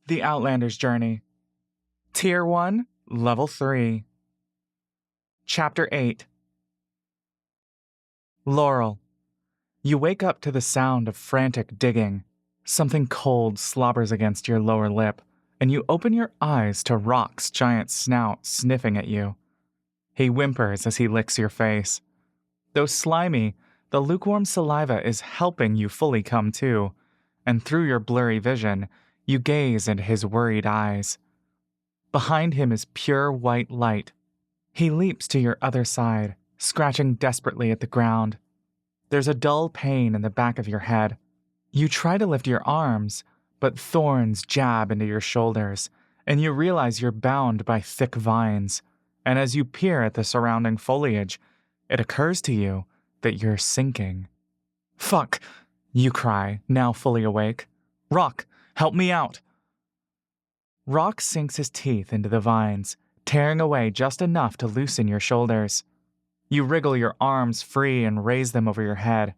The Outlanders Journey. Tier 1, Level 3. Chapter 8. Laurel. You wake up to the sound of frantic digging. Something cold slobbers against your lower lip, and you open your eyes to Rock's giant snout sniffing at you. He whimpers as he licks your face. Though slimy, the lukewarm saliva is helping you fully come to, and through your blurry vision, you gaze into his worried eyes. Behind him is pure white light. He leaps to your other side, scratching desperately at the ground. There's a dull pain in the back of your head. You try to lift your arms, but thorns jab into your shoulders, and you realize you're bound by thick vines. And as you peer at the surrounding foliage, it occurs to you that you're sinking. "Fuck!" you cry, now fully awake. "Rock, help me out!" Rock sinks his teeth into the vines, tearing away just enough to loosen your shoulders. You wriggle your arms free and raise them over your head.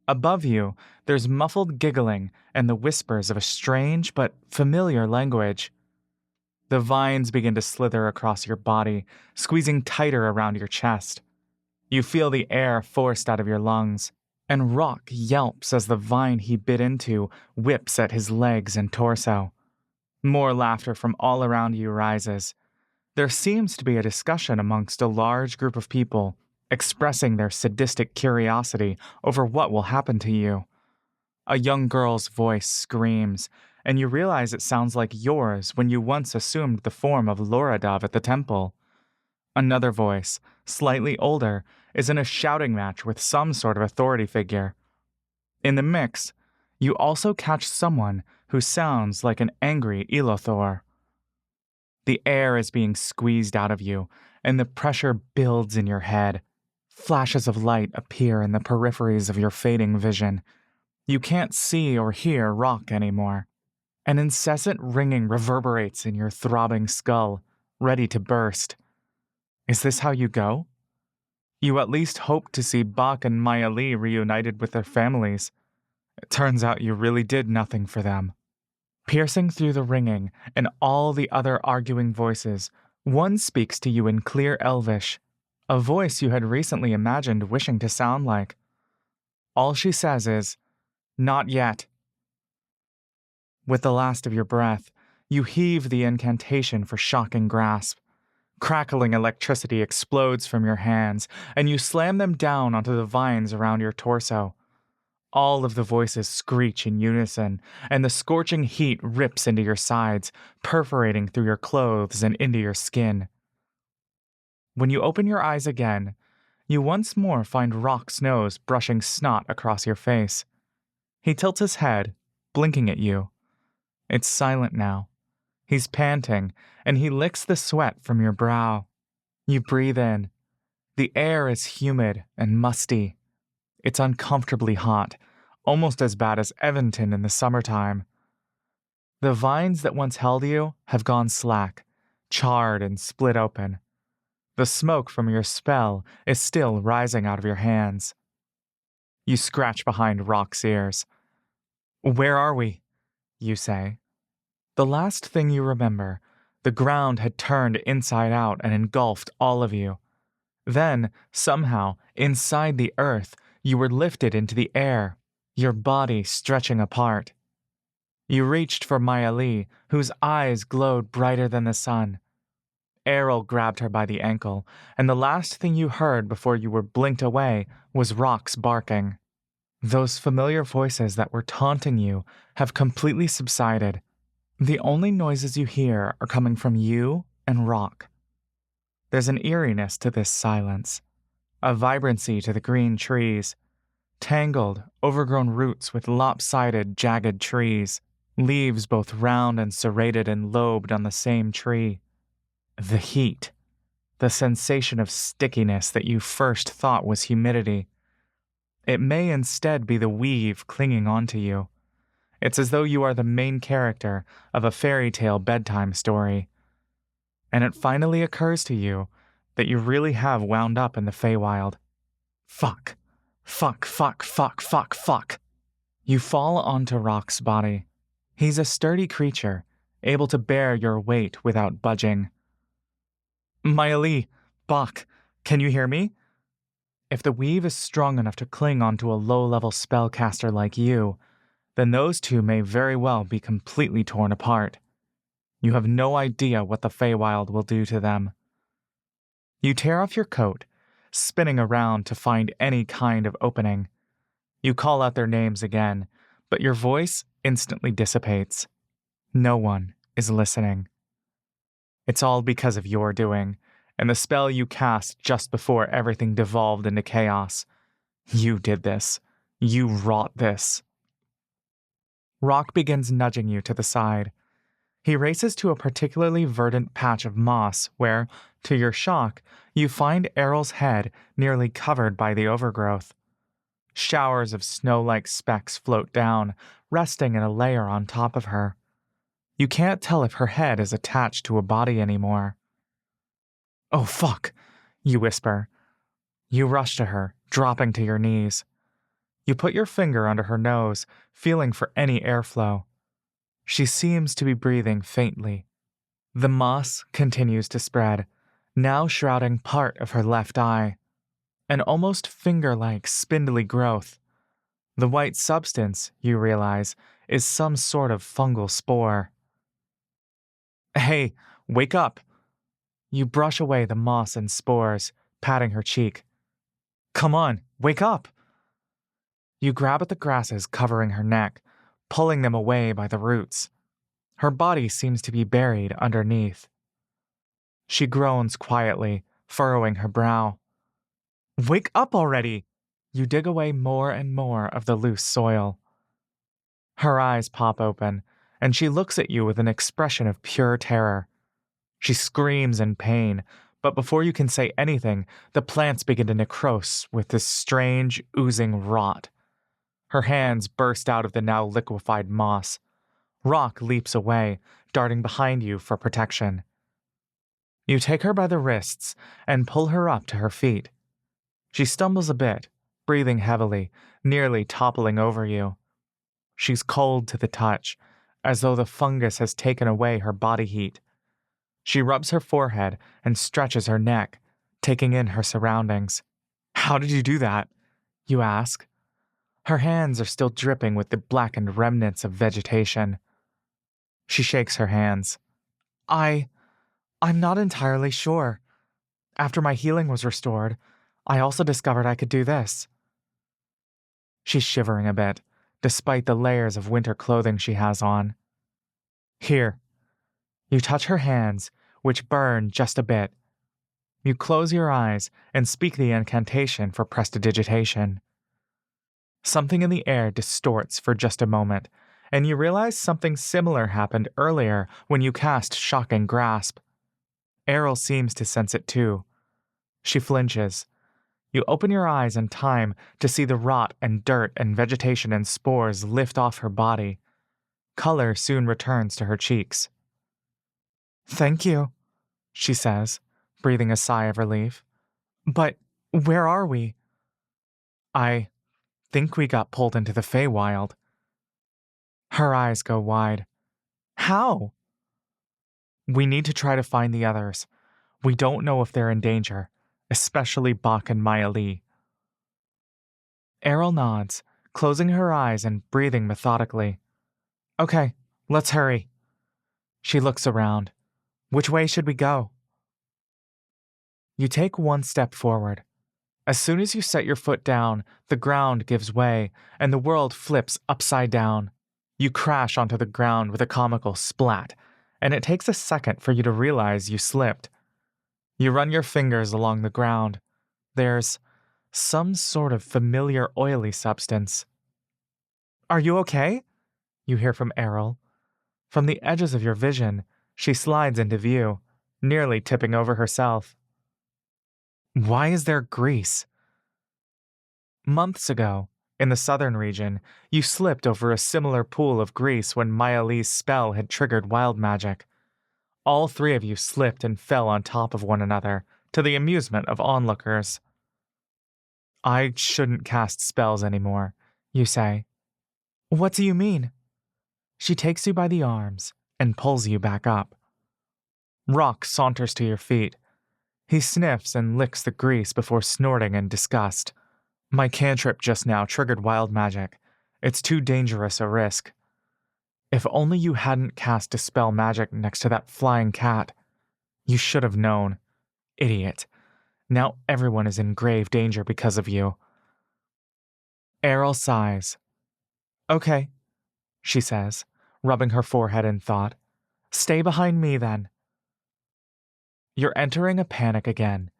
Above you, there's muffled giggling and the whispers of a strange but familiar language. The vines begin to slither across your body, squeezing tighter around your chest. You feel the air forced out of your lungs, and Rock yelps as the vine he bit into whips at his legs and torso. More laughter from all around you rises. There seems to be a discussion amongst a large group of people, expressing their sadistic curiosity over what will happen to you. A young girl's voice screams, and you realize it sounds like yours when you once assumed the form of Loradov at the temple. Another voice, slightly older, is in a shouting match with some sort of authority figure. In the mix, you also catch someone who sounds like an angry Ilothor. The air is being squeezed out of you, and the pressure builds in your head. Flashes of light appear in the peripheries of your fading vision. You can't see or hear Rock anymore. An incessant ringing reverberates in your throbbing skull, ready to burst. Is this how you go? You at least hoped to see Bach and Maya Lee reunited with their families. It turns out you really did nothing for them. Piercing through the ringing and all the other arguing voices, one speaks to you in clear Elvish, a voice you had recently imagined wishing to sound like. All she says is, "Not yet." With the last of your breath, you heave the incantation for shocking grasp. Crackling electricity explodes from your hands, and you slam them down onto the vines around your torso. All of the voices screech in unison, and the scorching heat rips into your sides, perforating through your clothes and into your skin. When you open your eyes again, you once more find Rock's nose brushing snot across your face. He tilts his head, blinking at you. It's silent now. He's panting, and he licks the sweat from your brow. You breathe in. The air is humid and musty. It's uncomfortably hot, almost as bad as Evanton in the summertime. The vines that once held you have gone slack, charred and split open. The smoke from your spell is still rising out of your hands. You scratch behind Rock's ears. "Where are we?" you say. The last thing you remember, the ground had turned inside out and engulfed all of you. Then, somehow, inside the earth, you were lifted into the air, your body stretching apart. You reached for Maya Lee, whose eyes glowed brighter than the sun. Errol grabbed her by the ankle, and the last thing you heard before you were blinked away was Rock's barking. Those familiar voices that were taunting you have completely subsided. The only noises you hear are coming from you and Rock. There's an eeriness to this silence, a vibrancy to the green trees, tangled, overgrown roots with lopsided, jagged trees, leaves both round and serrated and lobed on the same tree. The heat, the sensation of stickiness that you first thought was humidity. It may instead be the weave clinging onto you. It's as though you are the main character of a fairy tale bedtime story. And it finally occurs to you that you really have wound up in the Feywild. Fuck. Fuck, fuck, fuck, fuck, fuck. You fall onto Rock's body. He's a sturdy creature, able to bear your weight without budging. Miley, Bach, can you hear me? If the weave is strong enough to cling onto a low-level spellcaster like you, then those two may very well be completely torn apart. You have no idea what the Feywild will do to them. You tear off your coat, spinning around to find any kind of opening. You call out their names again, but your voice instantly dissipates. No one is listening. It's all because of your doing, and the spell you cast just before everything devolved into chaos. You did this. You wrought this. Rock begins nudging you to the side. He races to a particularly verdant patch of moss where, to your shock, you find Errol's head nearly covered by the overgrowth. Showers of snow-like specks float down, resting in a layer on top of her. You can't tell if her head is attached to a body anymore. "Oh, fuck," you whisper. You rush to her, dropping to your knees. You put your finger under her nose, feeling for any airflow. She seems to be breathing faintly. The moss continues to spread, now shrouding part of her left eye. An almost finger-like spindly growth. The white substance, you realize, is some sort of fungal spore. "Hey, wake up!" You brush away the moss and spores, patting her cheek. "Come on, wake up!" You grab at the grasses covering her neck, pulling them away by the roots. Her body seems to be buried underneath. She groans quietly, furrowing her brow. "Wake up already!" You dig away more and more of the loose soil. Her eyes pop open, and she looks at you with an expression of pure terror. She screams in pain, but before you can say anything, the plants begin to necrose with this strange, oozing rot. Her hands burst out of the now liquefied moss. Rock leaps away, darting behind you for protection. You take her by the wrists and pull her up to her feet. She stumbles a bit, breathing heavily, nearly toppling over you. She's cold to the touch, as though the fungus has taken away her body heat. She rubs her forehead and stretches her neck, taking in her surroundings. "How did you do that?" you ask. Her hands are still dripping with the blackened remnants of vegetation. She shakes her hands. I'm not entirely sure. After my healing was restored, I also discovered I could do this." She's shivering a bit, despite the layers of winter clothing she has on. "Here." You touch her hands, which burn just a bit. You close your eyes and speak the incantation for prestidigitation. Something in the air distorts for just a moment, and you realize something similar happened earlier when you cast Shocking Grasp. Errol seems to sense it too. She flinches. You open your eyes in time to see the rot and dirt and vegetation and spores lift off her body. Color soon returns to her cheeks. "Thank you," she says, breathing a sigh of relief. "But where are we?" "I think we got pulled into the Feywild." Her eyes go wide. "How?" "We need to try to find the others. We don't know if they're in danger, especially Bach and Maya Lee." Errol nods, closing her eyes and breathing methodically. "Okay, let's hurry." She looks around. "Which way should we go?" You take one step forward. As soon as you set your foot down, the ground gives way, and the world flips upside down. You crash onto the ground with a comical splat, and it takes a second for you to realize you slipped. You run your fingers along the ground. There's some sort of familiar oily substance. "Are you okay?" you hear from Errol. From the edges of your vision, she slides into view, nearly tipping over herself. "Why is there grease?" Months ago, in the southern region, you slipped over a similar pool of grease when Maya Lee's spell had triggered wild magic. All three of you slipped and fell on top of one another, to the amusement of onlookers. "I shouldn't cast spells anymore," you say. "What do you mean?" She takes you by the arms, and pulls you back up. Rock saunters to your feet. He sniffs and licks the grease before snorting in disgust. My cantrip just now triggered wild magic. It's too dangerous a risk. If only you hadn't cast Dispel magic next to that flying cat. You should have known. Idiot. Now everyone is in grave danger because of you. Errol sighs. Okay, she says, rubbing her forehead in thought. Stay behind me then. You're entering a panic again.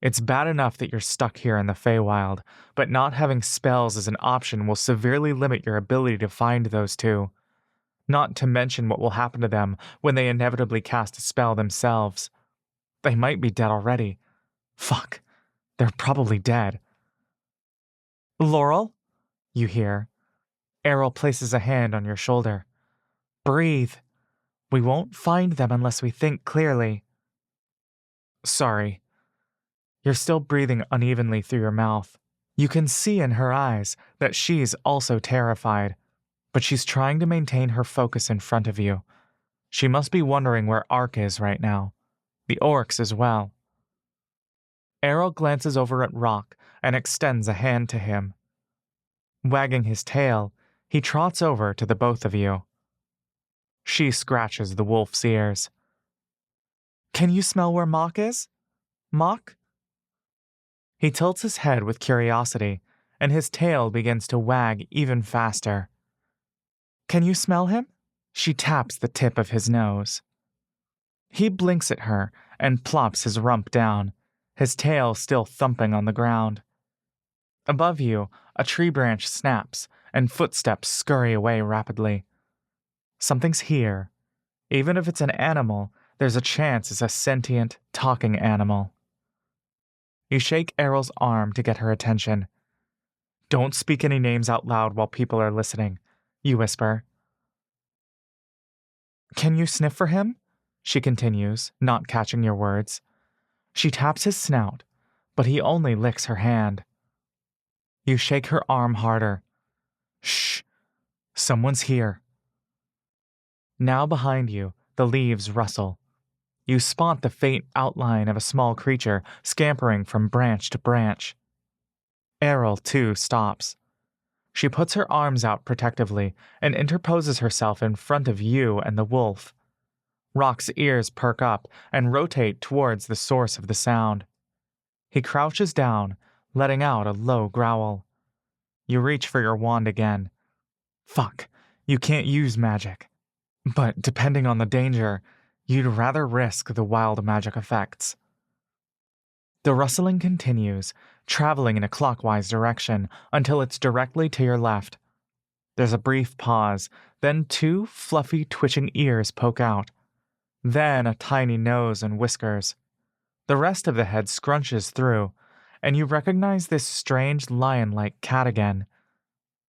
It's bad enough that you're stuck here in the Feywild, but not having spells as an option will severely limit your ability to find those two. Not to mention what will happen to them when they inevitably cast a spell themselves. They might be dead already. Fuck, they're probably dead. Laurel? You hear. Errol places a hand on your shoulder. Breathe. We won't find them unless we think clearly. Sorry. You're still breathing unevenly through your mouth. You can see in her eyes that she's also terrified, but she's trying to maintain her focus in front of you. She must be wondering where Ark is right now. The orcs as well. Errol glances over at Rock and extends a hand to him. Wagging his tail, he trots over to the both of you. She scratches the wolf's ears. Can you smell where Mock is? Mock? He tilts his head with curiosity, and his tail begins to wag even faster. Can you smell him? She taps the tip of his nose. He blinks at her and plops his rump down, his tail still thumping on the ground. Above you, a tree branch snaps, and footsteps scurry away rapidly. Something's here. Even if it's an animal, there's a chance it's a sentient, talking animal. You shake Errol's arm to get her attention. Don't speak any names out loud while people are listening, you whisper. Can you sniff for him? She continues, not catching your words. She taps his snout, but he only licks her hand. You shake her arm harder. Shh, someone's here. Now behind you, the leaves rustle. You spot the faint outline of a small creature scampering from branch to branch. Errol, too, stops. She puts her arms out protectively and interposes herself in front of you and the wolf. Rock's ears perk up and rotate towards the source of the sound. He crouches down, letting out a low growl. You reach for your wand again. Fuck, you can't use magic. But depending on the danger, you'd rather risk the wild magic effects. The rustling continues, traveling in a clockwise direction until it's directly to your left. There's a brief pause, then two fluffy, twitching ears poke out. Then a tiny nose and whiskers. The rest of the head scrunches through, and you recognize this strange lion-like cat again.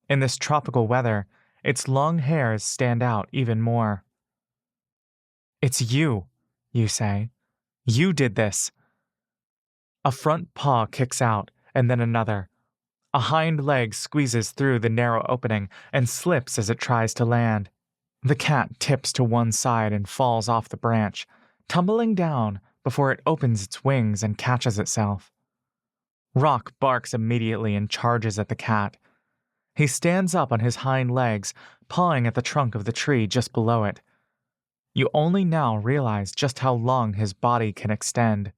In this tropical weather, its long hairs stand out even more. It's you, you say. You did this. A front paw kicks out, and then another. A hind leg squeezes through the narrow opening and slips as it tries to land. The cat tips to one side and falls off the branch, tumbling down before it opens its wings and catches itself. Rock barks immediately and charges at the cat. He stands up on his hind legs, pawing at the trunk of the tree just below it. You only now realize just how long his body can extend.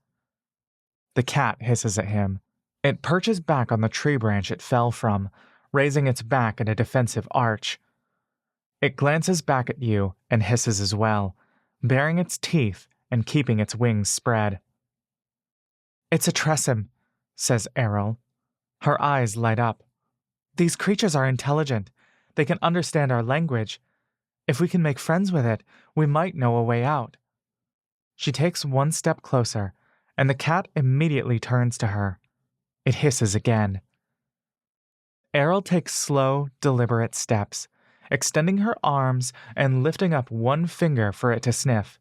The cat hisses at him. It perches back on the tree branch it fell from, raising its back in a defensive arch. It glances back at you and hisses as well, baring its teeth and keeping its wings spread. It's a tressym, says Errol. Her eyes light up. These creatures are intelligent. They can understand our language. If we can make friends with it, we might know a way out. She takes one step closer, and the cat immediately turns to her. It hisses again. Errol takes slow, deliberate steps, extending her arms and lifting up one finger for it to sniff.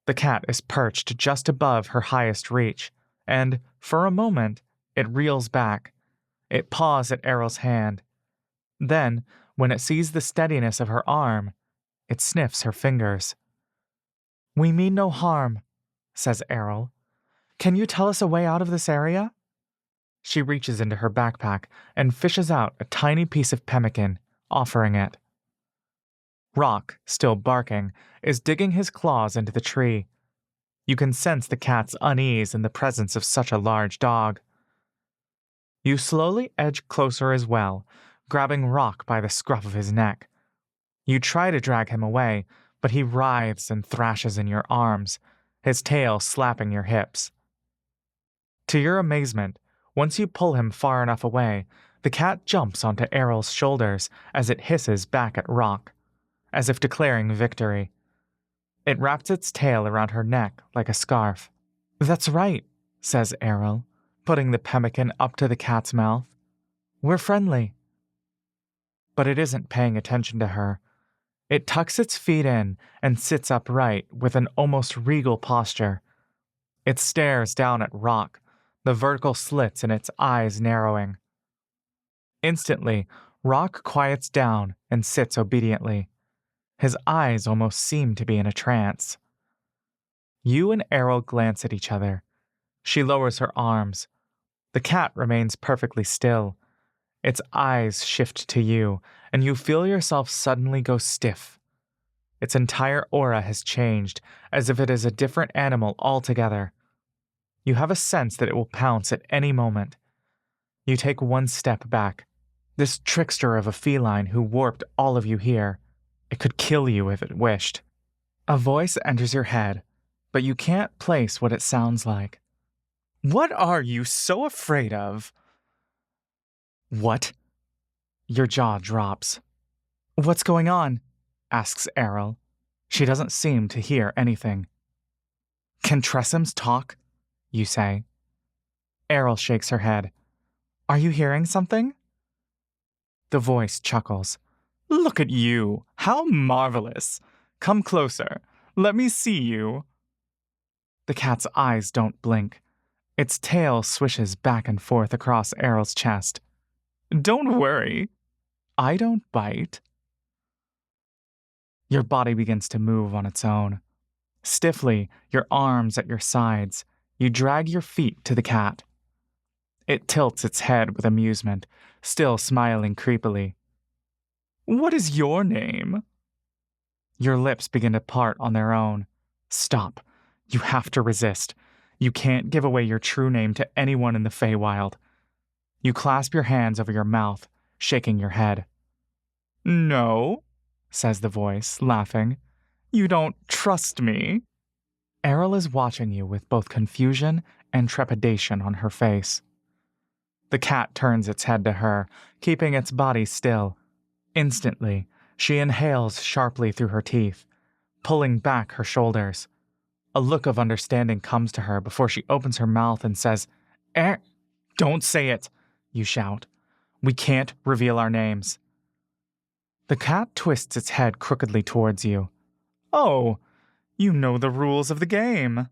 The cat is perched just above her highest reach, and, for a moment, it reels back. It paws at Errol's hand. Then, when it sees the steadiness of her arm, It sniffs her fingers. "We mean no harm," says Errol. "Can you tell us a way out of this area?" She reaches into her backpack and fishes out a tiny piece of pemmican, offering it. Rock, still barking, is digging his claws into the tree. You can sense the cat's unease in the presence of such a large dog. You slowly edge closer as well, grabbing Rock by the scruff of his neck. You try to drag him away, but he writhes and thrashes in your arms, his tail slapping your hips. To your amazement, once you pull him far enough away, the cat jumps onto Errol's shoulders as it hisses back at Rock, as if declaring victory. It wraps its tail around her neck like a scarf. "That's right," says Errol, putting the pemmican up to the cat's mouth. "We're friendly." But it isn't paying attention to her. It tucks its feet in and sits upright with an almost regal posture. It stares down at Rock, the vertical slits in its eyes narrowing. Instantly, Rock quiets down and sits obediently. His eyes almost seem to be in a trance. You and Errol glance at each other. She lowers her arms. The cat remains perfectly still. Its eyes shift to you, and you feel yourself suddenly go stiff. Its entire aura has changed, as if it is a different animal altogether. You have a sense that it will pounce at any moment. You take one step back. This trickster of a feline who warped all of you here. It could kill you if it wished. A voice enters your head, but you can't place what it sounds like. "What are you so afraid of?" "What?" Your jaw drops. "What's going on?" asks Errol. She doesn't seem to hear anything. "Can Tressums talk?" you say. Errol shakes her head. "Are you hearing something?" The voice chuckles. "Look at you! How marvelous! Come closer. Let me see you." The cat's eyes don't blink. Its tail swishes back and forth across Errol's chest. "Don't worry. I don't bite." Your body begins to move on its own. Stiffly, your arms at your sides, you drag your feet to the cat. It tilts its head with amusement, still smiling creepily. "What is your name?" Your lips begin to part on their own. Stop. You have to resist. You can't give away your true name to anyone in the Feywild. You clasp your hands over your mouth, shaking your head. "No," says the voice, laughing. "You don't trust me." Errol is watching you with both confusion and trepidation on her face. The cat turns its head to her, keeping its body still. Instantly, she inhales sharply through her teeth, pulling back her shoulders. A look of understanding comes to her before she opens her mouth and says, "Don't say it," you shout. "We can't reveal our names." The cat twists its head crookedly towards you. "Oh, you know the rules of the game."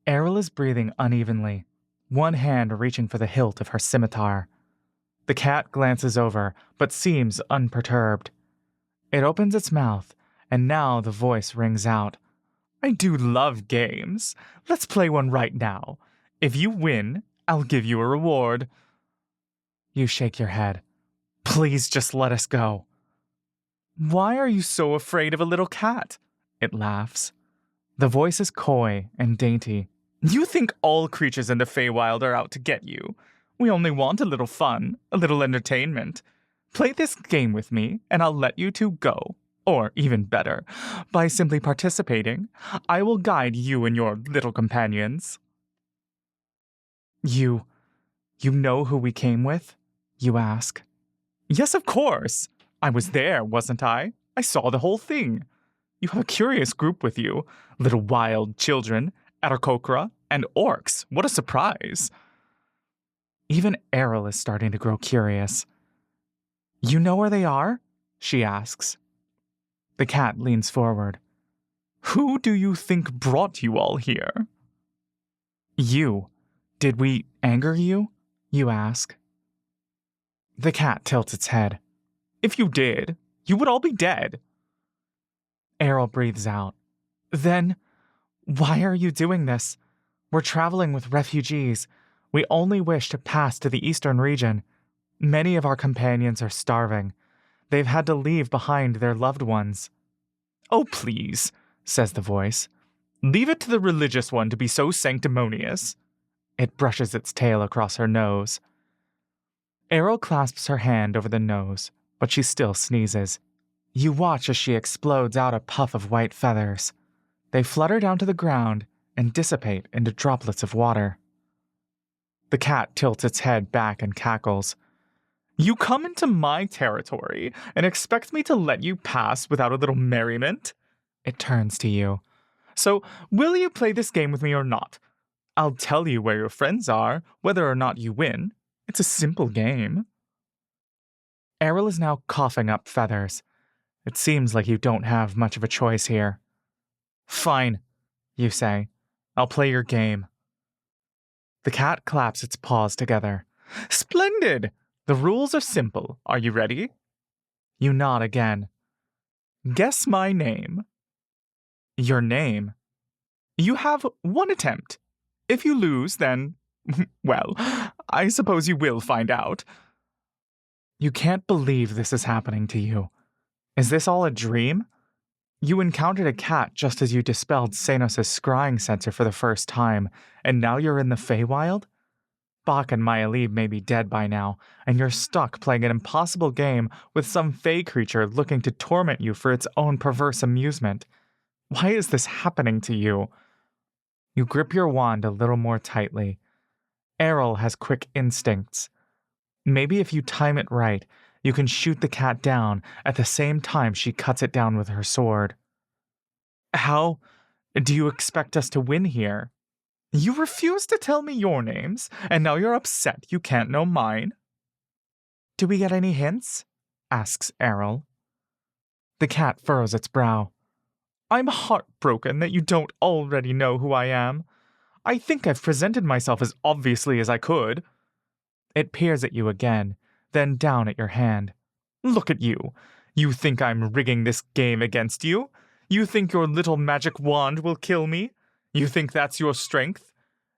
Errol is breathing unevenly, one hand reaching for the hilt of her scimitar. The cat glances over, but seems unperturbed. It opens its mouth, and now the voice rings out. "I do love games. Let's play one right now. If you win, I'll give you a reward." You shake your head. "Please just let us go." "Why are you so afraid of a little cat?" It laughs. The voice is coy and dainty. "You think all creatures in the Feywild are out to get you. We only want a little fun, a little entertainment. Play this game with me, and I'll let you two go. Or, even better, by simply participating, I will guide you and your little companions." You know who we came with?" you ask. "Yes, of course. I was there, wasn't I? I saw the whole thing. You have a curious group with you. Little wild children, Arakokra, and orcs. What a surprise." Even Errol is starting to grow curious. "You know where they are?" she asks. The cat leans forward. "Who do you think brought you all here?" "You. Did we anger you?" you ask. The cat tilts its head. "If you did, you would all be dead." Errol breathes out. Then, why are you doing this? We're traveling with refugees. We only wish to pass to the eastern region. Many of our companions are starving. They've had to leave behind their loved ones. Oh, please, says the voice. Leave it to the religious one to be so sanctimonious. It brushes its tail across her nose. Errol clasps her hand over the nose, but she still sneezes. You watch as she explodes out a puff of white feathers. They flutter down to the ground and dissipate into droplets of water. The cat tilts its head back and cackles. You come into my territory and expect me to let you pass without a little merriment? It turns to you. So, will you play this game with me or not? I'll tell you where your friends are, whether or not you win. It's a simple game. Errol is now coughing up feathers. It seems like you don't have much of a choice here. Fine, you say. I'll play your game. The cat claps its paws together. Splendid! The rules are simple. Are you ready? You nod again. Guess my name. Your name? You have one attempt. If you lose, then, well, I suppose you will find out. You can't believe this is happening to you. Is this all a dream? You encountered a cat just as you dispelled Sanos' scrying sensor for the first time, and now you're in the Feywild? Bach and Mayalib may be dead by now, and you're stuck playing an impossible game with some Fey creature looking to torment you for its own perverse amusement. Why is this happening to you? You grip your wand a little more tightly. Errol has quick instincts. Maybe if you time it right, you can shoot the cat down at the same time she cuts it down with her sword. How do you expect us to win here? You refuse to tell me your names, and now you're upset you can't know mine. Do we get any hints? Asks Errol. The cat furrows its brow. I'm heartbroken that you don't already know who I am. I think I've presented myself as obviously as I could. It peers at you again, then down at your hand. Look at you. You think I'm rigging this game against you? You think your little magic wand will kill me? You think that's your strength?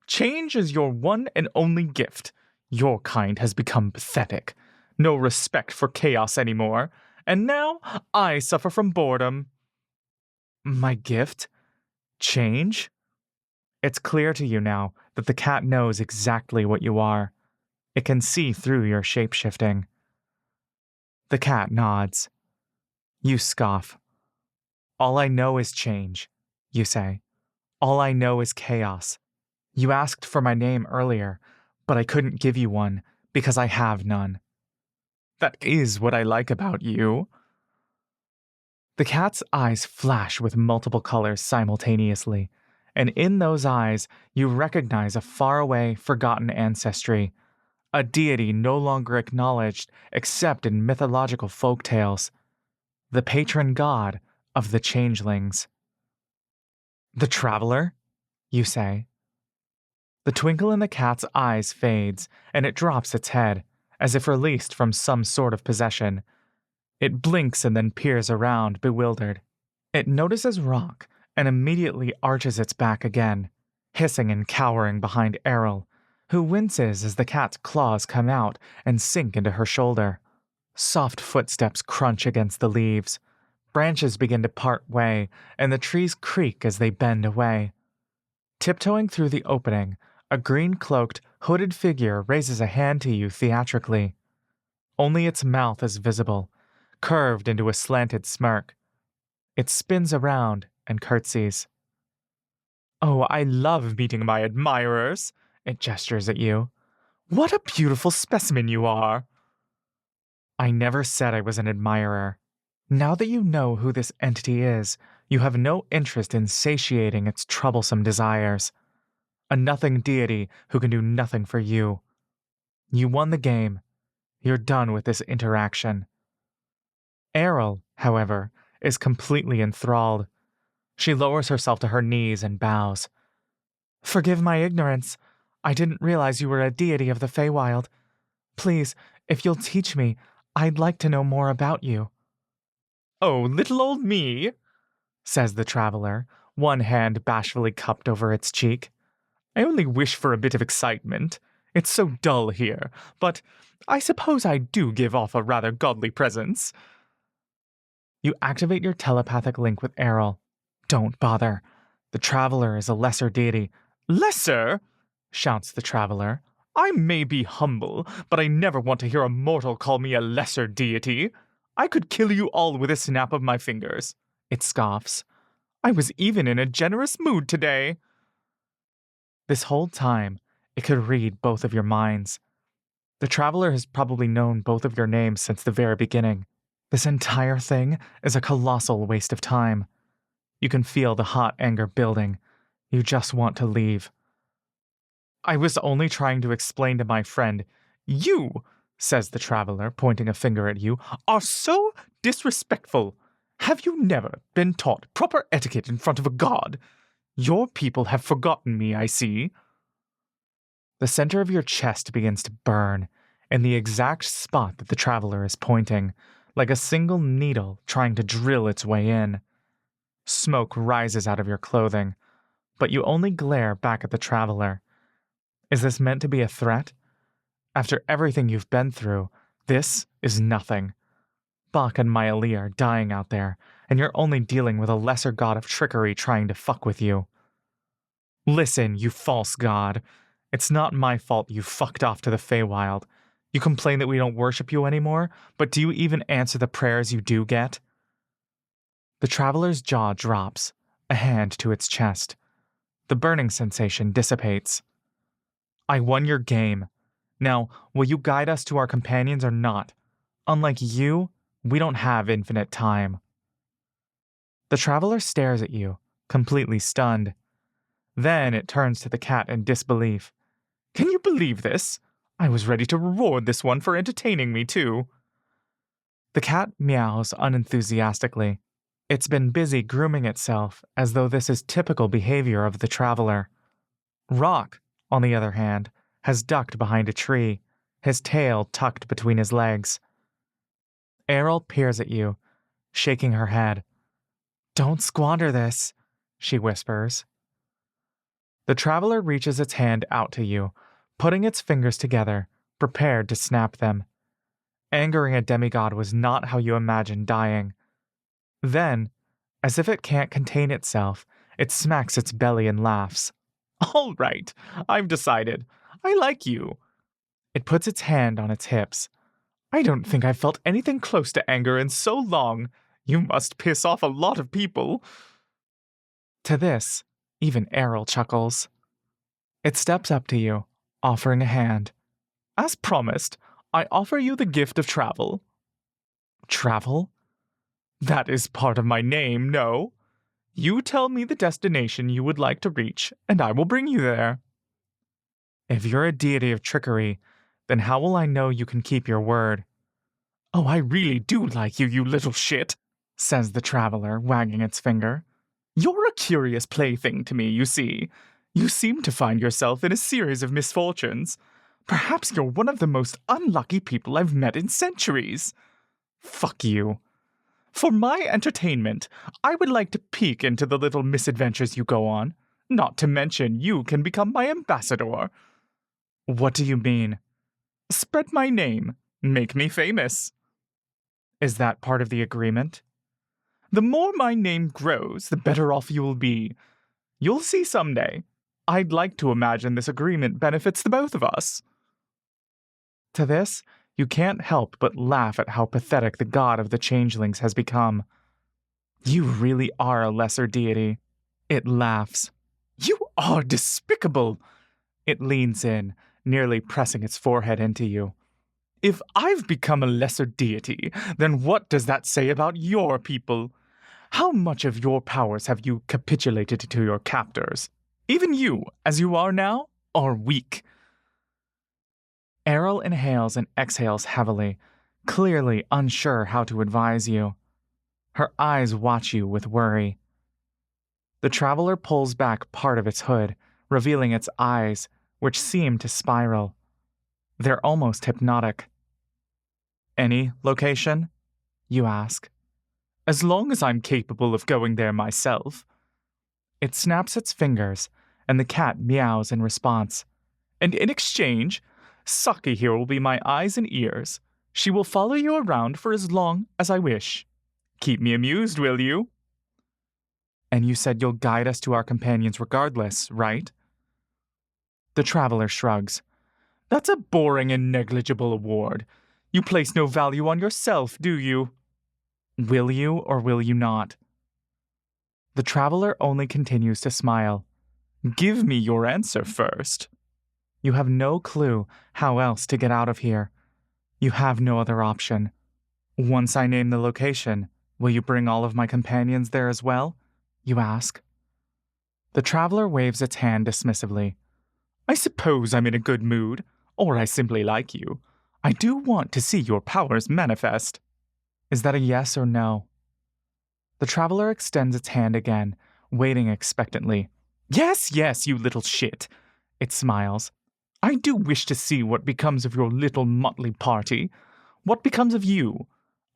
Change is your one and only gift. Your kind has become pathetic. No respect for chaos anymore. And now I suffer from boredom. My gift? Change? It's clear to you now that the cat knows exactly what you are. It can see through your shape-shifting. The cat nods. You scoff. All I know is change, you say. All I know is chaos. You asked for my name earlier, but I couldn't give you one because I have none. That is what I like about you. The cat's eyes flash with multiple colors simultaneously, and in those eyes you recognize a faraway, forgotten ancestry, a deity no longer acknowledged except in mythological folk tales, the patron god of the changelings. The traveler? You say. The twinkle in the cat's eyes fades, and it drops its head, as if released from some sort of possession. It blinks and then peers around, bewildered. It notices Rock and immediately arches its back again, hissing and cowering behind Errol, who winces as the cat's claws come out and sink into her shoulder. Soft footsteps crunch against the leaves. Branches begin to part way, and the trees creak as they bend away. Tiptoeing through the opening, a green-cloaked, hooded figure raises a hand to you theatrically. Only its mouth is visible, curved into a slanted smirk. It spins around and curtsies. Oh, I love meeting my admirers, it gestures at you. What a beautiful specimen you are. I never said I was an admirer. Now that you know who this entity is, you have no interest in satiating its troublesome desires. A nothing deity who can do nothing for you. You won the game. You're done with this interaction. Errol, however, is completely enthralled. She lowers herself to her knees and bows. Forgive my ignorance. I didn't realize you were a deity of the Feywild. Please, if you'll teach me, I'd like to know more about you. Oh, little old me! says the traveler, one hand bashfully cupped over its cheek. I only wish for a bit of excitement. It's so dull here, but I suppose I do give off a rather godly presence. You activate your telepathic link with Errol. Don't bother. The traveler is a lesser deity. Lesser? Shouts the traveler. I may be humble, but I never want to hear a mortal call me a lesser deity. I could kill you all with a snap of my fingers. It scoffs. I was even in a generous mood today. This whole time, it could read both of your minds. The traveler has probably known both of your names since the very beginning. This entire thing is a colossal waste of time. You can feel the hot anger building. You just want to leave. I was only trying to explain to my friend. You, says the traveler, pointing a finger at you, are so disrespectful. Have you never been taught proper etiquette in front of a god? Your people have forgotten me, I see. The center of your chest begins to burn, in the exact spot that the traveler is pointing, like a single needle trying to drill its way in. Smoke rises out of your clothing, but you only glare back at the traveler. Is this meant to be a threat? After everything you've been through, this is nothing. Bach and Maeli are dying out there, and you're only dealing with a lesser god of trickery trying to fuck with you. Listen, you false god. It's not my fault you fucked off to the Feywild. You complain that we don't worship you anymore, but do you even answer the prayers you do get? The traveler's jaw drops, a hand to its chest. The burning sensation dissipates. I won your game. Now, will you guide us to our companions or not? Unlike you, we don't have infinite time. The traveler stares at you, completely stunned. Then it turns to the cat in disbelief. Can you believe this? I was ready to reward this one for entertaining me, too. The cat meows unenthusiastically. It's been busy grooming itself, as though this is typical behavior of the traveler. Rock, on the other hand, has ducked behind a tree, his tail tucked between his legs. Errol peers at you, shaking her head. Don't squander this, she whispers. The traveler reaches its hand out to you, putting its fingers together, prepared to snap them. Angering a demigod was not how you imagined dying. Then, as if it can't contain itself, it smacks its belly and laughs. All right, I've decided. I like you. It puts its hand on its hips. I don't think I've felt anything close to anger in so long. You must piss off a lot of people. To this, even Errol chuckles. It steps up to you, offering a hand. As promised, I offer you the gift of travel. Travel? That is part of my name, no? You tell me the destination you would like to reach, and I will bring you there. If you're a deity of trickery, then how will I know you can keep your word? Oh, I really do like you, you little shit, says the traveler, wagging its finger. You're a curious plaything to me, you see. You seem to find yourself in a series of misfortunes. Perhaps you're one of the most unlucky people I've met in centuries. Fuck you. For my entertainment, I would like to peek into the little misadventures you go on. Not to mention you can become my ambassador. What do you mean? Spread my name. Make me famous. Is that part of the agreement? The more my name grows, the better off you will be. You'll see someday. I'd like to imagine this agreement benefits the both of us. To this, you can't help but laugh at how pathetic the god of the changelings has become. You really are a lesser deity. It laughs. You are despicable. It leans in, nearly pressing its forehead into you. If I've become a lesser deity, then what does that say about your people? How much of your powers have you capitulated to your captors? Even you, as you are now, are weak. Errol inhales and exhales heavily, clearly unsure how to advise you. Her eyes watch you with worry. The traveler pulls back part of its hood, revealing its eyes, which seem to spiral. They're almost hypnotic. Any location? You ask. as long as I'm capable of going there myself. It snaps its fingers, and the cat meows in response. And in exchange, Saki here will be my eyes and ears. She will follow you around for as long as I wish. Keep me amused, will you? And you said you'll guide us to our companions regardless, right? The traveler shrugs. That's a boring and negligible award. You place no value on yourself, do you? Will you or will you not? The traveler only continues to smile. Give me your answer first. You have no clue how else to get out of here. You have no other option. Once I name the location, will you bring all of my companions there as well? You ask. The traveler waves its hand dismissively. I suppose I'm in a good mood, or I simply like you. I do want to see your powers manifest. Is that a yes or no? The traveler extends its hand again, waiting expectantly. Yes, yes, you little shit. It smiles. I do wish to see what becomes of your little motley party. What becomes of you?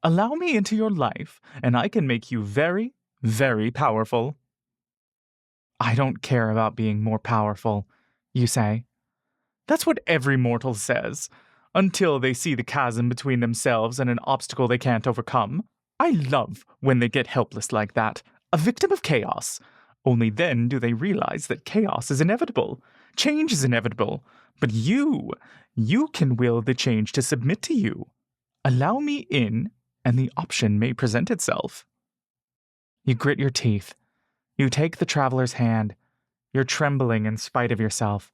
Allow me into your life, and I can make you very, very powerful. I don't care about being more powerful, you say. That's what every mortal says, until they see the chasm between themselves and an obstacle they can't overcome. I love when they get helpless like that, a victim of chaos. Only then do they realize that chaos is inevitable. Change is inevitable. But you can will the change to submit to you. Allow me in, and the option may present itself. You grit your teeth. You take the traveler's hand. You're trembling in spite of yourself.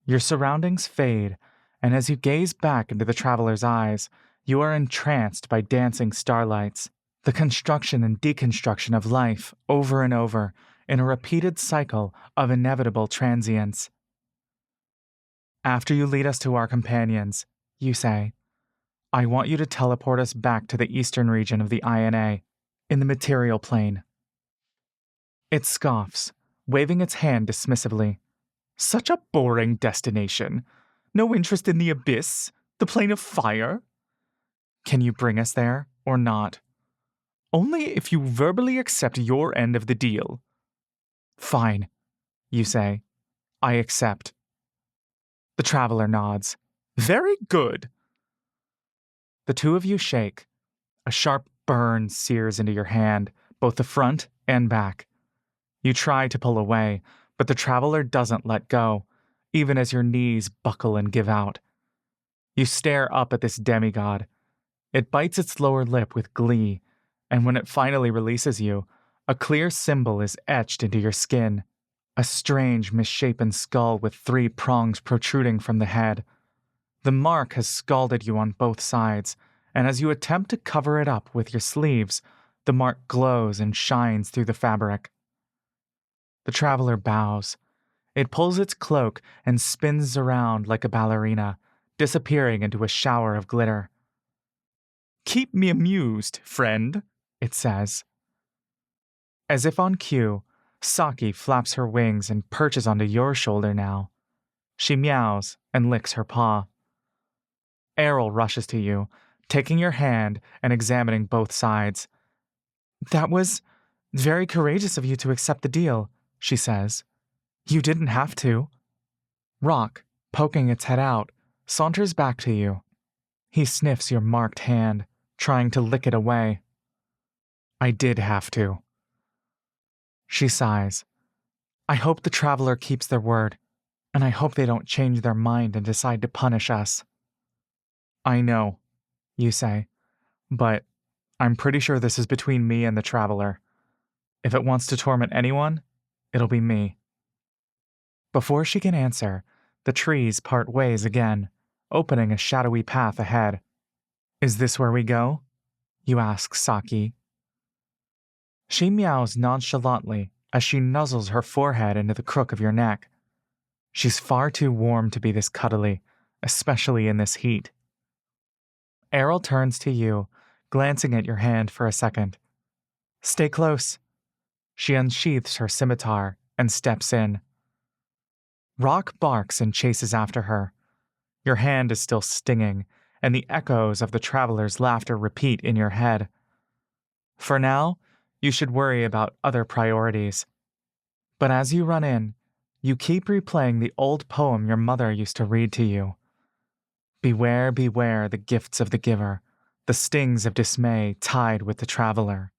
Your surroundings fade, and as you gaze back into the traveler's eyes, you are entranced by dancing starlights, the construction and deconstruction of life over and over in a repeated cycle of inevitable transience. After you lead us to our companions, you say, I want you to teleport us back to the eastern region of the INA, in the material plane. It scoffs, waving its hand dismissively. Such a boring destination. No interest in the abyss, the plane of fire. Can you bring us there, or not? Only if you verbally accept your end of the deal. Fine, you say. I accept. The traveler nods. Very good. The two of you shake. A sharp burn sears into your hand, both the front and back. You try to pull away, but the traveler doesn't let go, even as your knees buckle and give out. You stare up at this demigod. It bites its lower lip with glee, and when it finally releases you, a clear symbol is etched into your skin. A strange, misshapen skull with 3 prongs protruding from the head. The mark has scalded you on both sides, and as you attempt to cover it up with your sleeves, the mark glows and shines through the fabric. The traveler bows. It pulls its cloak and spins around like a ballerina, disappearing into a shower of glitter. Keep me amused, friend, it says. As if on cue, Saki flaps her wings and perches onto your shoulder now. She meows and licks her paw. Errol rushes to you, taking your hand and examining both sides. That was very courageous of you to accept the deal, she says. You didn't have to. Rock, poking its head out, saunters back to you. He sniffs your marked hand, trying to lick it away. I did have to. She sighs. I hope the traveler keeps their word, and I hope they don't change their mind and decide to punish us. I know, you say, but I'm pretty sure this is between me and the traveler. If it wants to torment anyone, it'll be me. Before she can answer, the trees part ways again, opening a shadowy path ahead. Is this where we go? You ask Saki. She meows nonchalantly as she nuzzles her forehead into the crook of your neck. She's far too warm to be this cuddly, especially in this heat. Errol turns to you, glancing at your hand for a second. Stay close. She unsheaths her scimitar and steps in. Rock barks and chases after her. Your hand is still stinging, and the echoes of the traveler's laughter repeat in your head. For now, you should worry about other priorities. But as you run in, you keep replaying the old poem your mother used to read to you. Beware, beware the gifts of the giver, the stings of dismay tied with the traveler.